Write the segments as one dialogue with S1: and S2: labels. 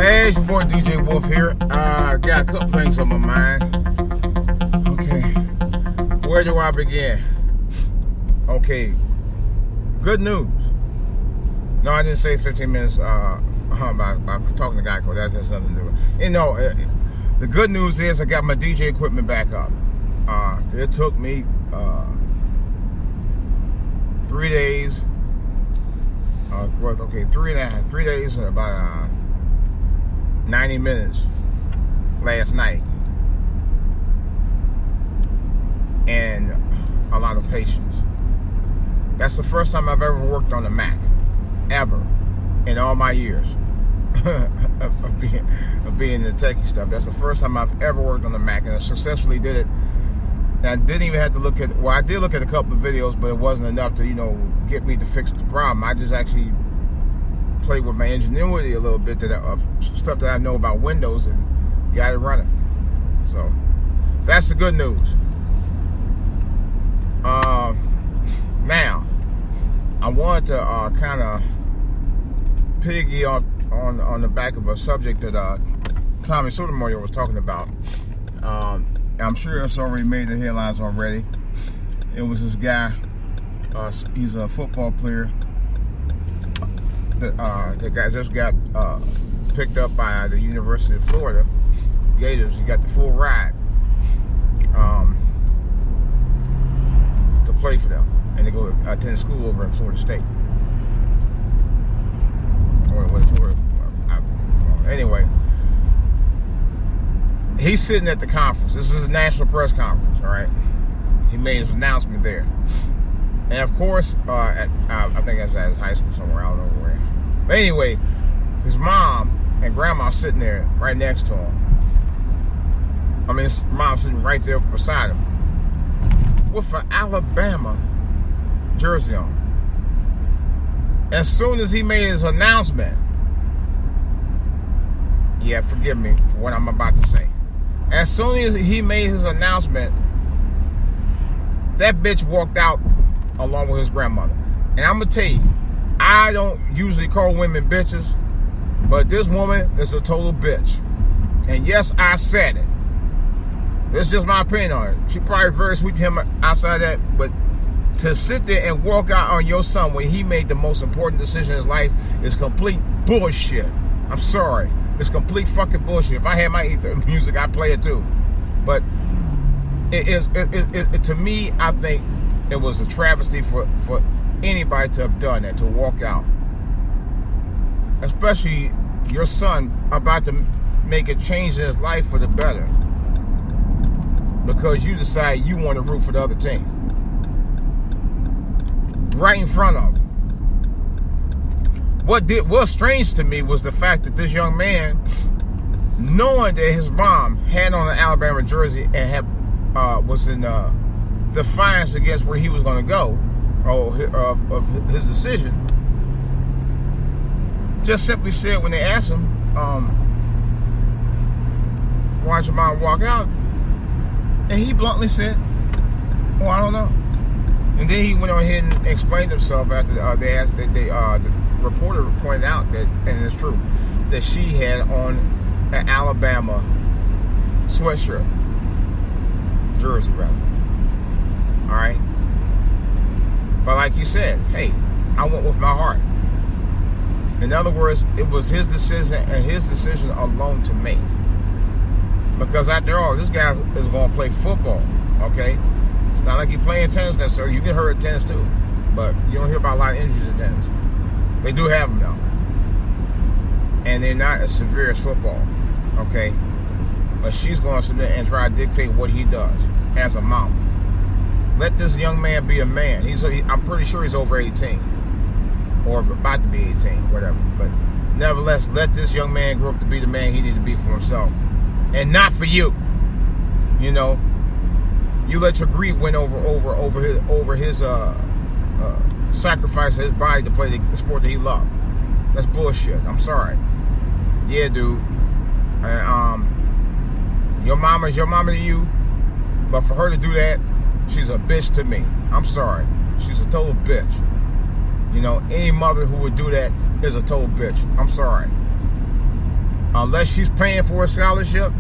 S1: Hey, it's your boy DJ Wolf here. Got a couple things on my mind. Okay, where do I begin? Okay, good news. No, I didn't say 15 minutes about talking to Geico. That has nothing to do with it. You know, the good news is I got my DJ equipment back up. It took me 3 days. 3 days, about 90 minutes last night, and a lot of patience. That's the first time I've ever worked on a Mac, ever, in all my years of being the techie stuff. That's the first time I've ever worked on a Mac, and I successfully did it. And I didn't even have to look at, well, I did look at a couple of videos, but it wasn't enough to, get me to fix the problem. I just actually played with my ingenuity a little bit, of stuff that I know about Windows, and got it running. So that's the good news. Now, I wanted to kind of piggy on the back of a subject that Tommy Sotomayor was talking about. I'm sure it's already made the headlines already. It was this guy. He's a football player. The guy just got picked up by the University of Florida Gators. He got the full ride to play for them, and they go to attend school over in Florida State. Or with Florida. Anyway, he's sitting at the conference. This is a national press conference, all right? He made his announcement there. And of course, I think that's at his high school somewhere. I don't know where. But anyway, his mom and grandma sitting there right next to him. I mean, his mom sitting right there beside him with an Alabama jersey on. As soon as he made his announcement, yeah, forgive me for what I'm about to say. As soon as he made his announcement, that bitch walked out along with his grandmother. And I'm going to tell you, I don't usually call women bitches, but this woman is a total bitch. And yes, I said it. This is just my opinion on it. She probably very sweet to him outside that, but to sit there and walk out on your son when he made the most important decision in his life is complete bullshit. I'm sorry. It's complete fucking bullshit. If I had my ether music, I'd play it too. But to me, I think it was a travesty for anybody to have done that, to walk out. Especially your son about to make a change in his life for the better, because you decide you want to root for the other team. Right in front of him. What's strange to me was the fact that this young man, knowing that his mom had on an Alabama jersey and was in defiance against where he was going to go, or of his decision, just simply said when they asked him, why did your mom walk out? And he bluntly said, "Oh, I don't know." And then he went on ahead and explained himself after they asked. The reporter pointed out that, and it's true, that she had on an Alabama sweatshirt, jersey rather. All right. But like you said, hey, I went with my heart. In other words, it was his decision and his decision alone to make. Because after all, this guy is going to play football, okay? It's not like he's playing tennis necessarily. You get hurt at tennis too. But you don't hear about a lot of injuries in tennis. They do have them though. And they're not as severe as football, okay? But she's going to submit and try to dictate what he does as a mom. Let this young man be a man. I'm pretty sure he's over 18. Or about to be 18, whatever. But nevertheless, let this young man grow up to be the man he needs to be for himself. And not for you. You know? You let your greed win over his sacrifice of his body to play the sport that he loved. That's bullshit. I'm sorry. Yeah, dude. Your mama's your mama to you, but for her to do that, she's a bitch to me. I'm sorry. She's a total bitch. You know, any mother who would do that is a total bitch. I'm sorry. unless she's paying for a scholarship,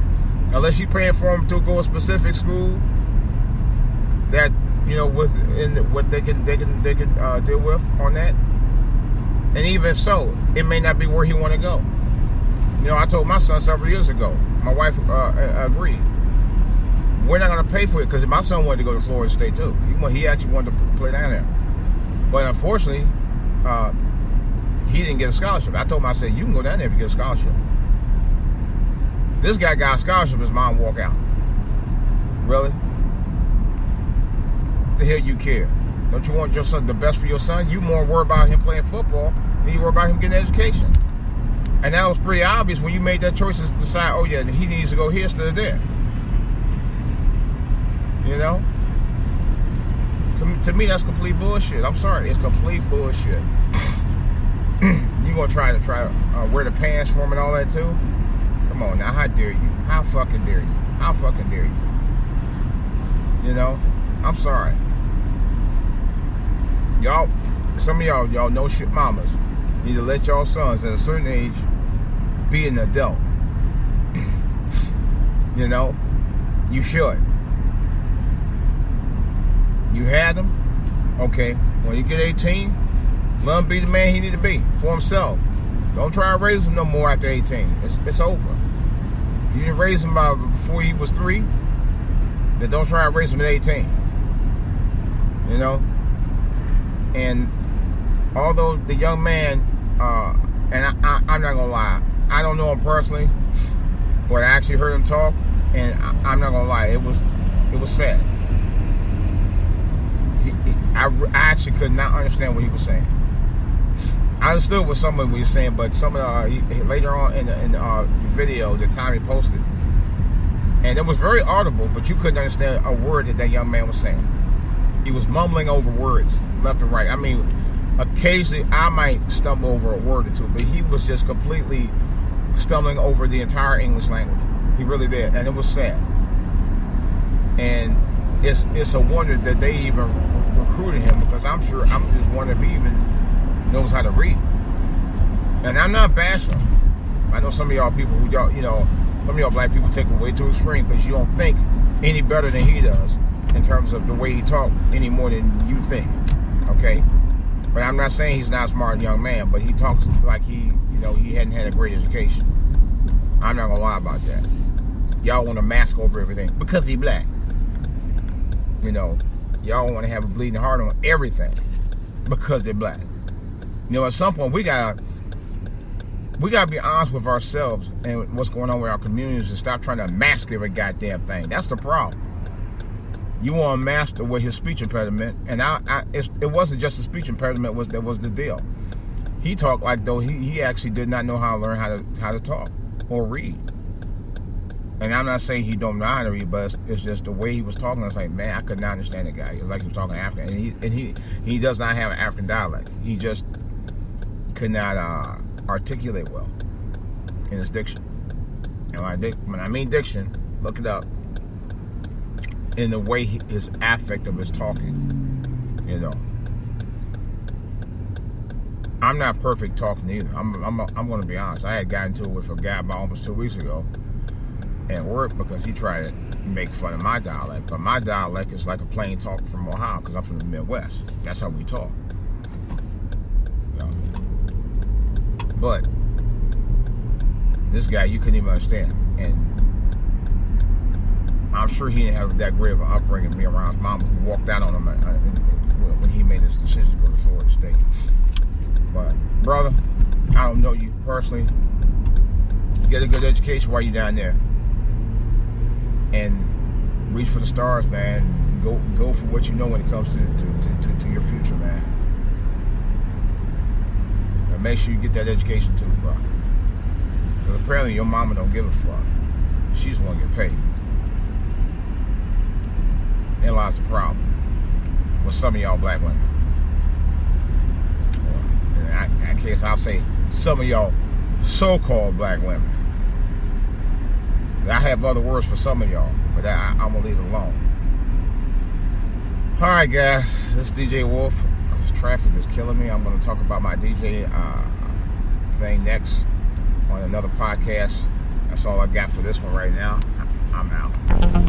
S1: unless she's paying for him to go to a specific school that, you know, what they can deal with on that. And even if so, it may not be where he want to go. You know, I told my son several years ago. My wife agreed. We're not going to pay for it because my son wanted to go to Florida State too. He actually wanted to play down there, but unfortunately, he didn't get a scholarship. I told him, I said, you can go down there if you get a scholarship. This guy got a scholarship. His mom walked out. Really? The hell you care? Don't you want your son the best for your son? You more worried about him playing football than you worry about him getting an education. And that was pretty obvious when you made that choice to decide, oh yeah, he needs to go here instead of there. You know? To me, that's complete bullshit. I'm sorry, it's complete bullshit. You gonna try to wear the pants for him and all that too? Come on now, how dare you? How fucking dare you? How fucking dare you? You know? I'm sorry. Y'all, some of y'all no shit mamas need to let y'all sons at a certain age be an adult. You know? You should. You had them. Okay. When you get 18, let him be the man he need to be for himself. Don't try to raise him no more after 18. It's over. You didn't raise him before he was 3, then don't try to raise him at 18. You know? And although the young man, and I'm not gonna lie, I don't know him personally, but I actually heard him talk, and I'm not gonna lie, it was sad. I actually could not understand what he was saying. I understood what some of what he was saying, but some of later on in the video, the time he posted, and it was very audible, but you couldn't understand a word that young man was saying. He was mumbling over words left and right. I mean, occasionally I might stumble over a word or two, but he was just completely stumbling over the entire English language. He really did, and it was sad. And it's a wonder that they even recruited him, because I'm just wondering if he even knows how to read. And I'm not bashing him. I know some of y'all people who some of y'all black people take it way too extreme because you don't think any better than he does in terms of the way he talks any more than you think. Okay? But I'm not saying he's not a smart young man, but he talks like he hadn't had a great education. I'm not gonna lie about that. Y'all want to mask over everything because he black. You know, y'all want to have a bleeding heart on everything because they're black. You know, at some point we gotta be honest with ourselves and what's going on with our communities and stop trying to mask every goddamn thing. That's the problem. You want to master with his speech impediment, and it wasn't just a speech impediment that was the deal. He talked like though he actually did not know how to learn how to talk or read. And I'm not saying he don't know how to read, but it's just the way he was talking. It's like, man, I could not understand the guy. It's like he was talking African, and he does not have an African dialect. He just could not articulate well in his diction. And when I mean diction, look it up. In the way his affect of his talking, you know. I'm not perfect talking either. I'm going to be honest. I had gotten into it with a guy about almost 2 weeks ago at work because he tried to make fun of my dialect. But my dialect is like a plain talk from Ohio because I'm from the Midwest. That's how we talk. You know? But this guy, you couldn't even understand. And I'm sure he didn't have that great of an upbringing, me around his mom, who walked out on him when he made his decision to go to Florida State. But, brother, I don't know you personally. Get a good education while you're down there. And reach for the stars, man. Go for what you know when it comes to your future, man. And make sure you get that education too, bro. Because apparently your mama don't give a fuck. She's the one to get paid. And lies the problem with some of y'all black women. In that case, I'll say some of y'all so-called black women. I have other words for some of y'all, but I'm going to leave it alone. All right, guys. This is DJ Wolf. This traffic is killing me. I'm going to talk about my DJ thing next on another podcast. That's all I got for this one right now. I'm out.